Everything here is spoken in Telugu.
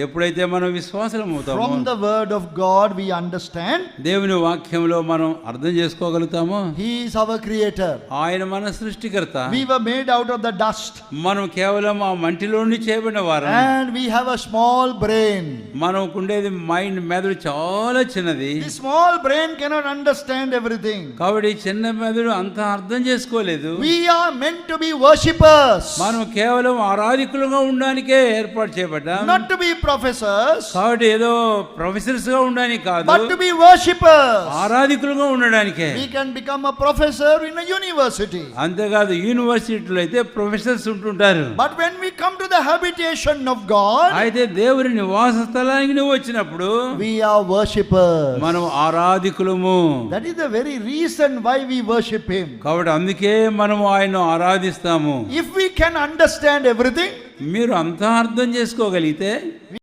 ఎప్పుడైతే మనం విశ్వాసం అవుతామో, from the word of God we understand దేవుని వాక్యంలో మనం అర్థం చేసుకోగలుగుతామో, he is our creator, ఆయన మన సృష్టికర్త, we were made out of the dust, మనం కేవలం ఆ మంటిలో నుండి చేయబడిన వారం, and we have a small brain. మనకుండేది మైండ్, మెదడు చాలా చిన్నది. The small brain cannot understand everything. కాబట్టి చిన్న మెదడు అంతా అర్థం చేసుకోలేదు. We are meant to be worshippers, మనం కేవలం ఆరాధికులుగా ఉండడానికే ఏర్పాటు చేయబడ్డాం. not to be professors, కాబట్టి ఏదో ప్రొఫెసర్స్ గా ఉండడానికి కాదు, but to be worshippers. ఆరాధికులుగా ఉండడానికే. We can become a professor in a university, అంతేకాదు, యూనివర్సిటీలో అయితే ప్రొఫెసర్స్ ఉంటుంటారు. but when we come to the habitation of God, అయితే దేవుని నివాస స్థలానికి నువ్వు వచ్చినప్పుడు we are worshippers. మనం ఆరాధికులము. That is the very reason why we worship him. కాబట్టి అందుకే మనం ఆయన్ను ఆరాధిస్తాము. If we can understand everything, మీరు అంతా అర్థం చేసుకోగలిగితే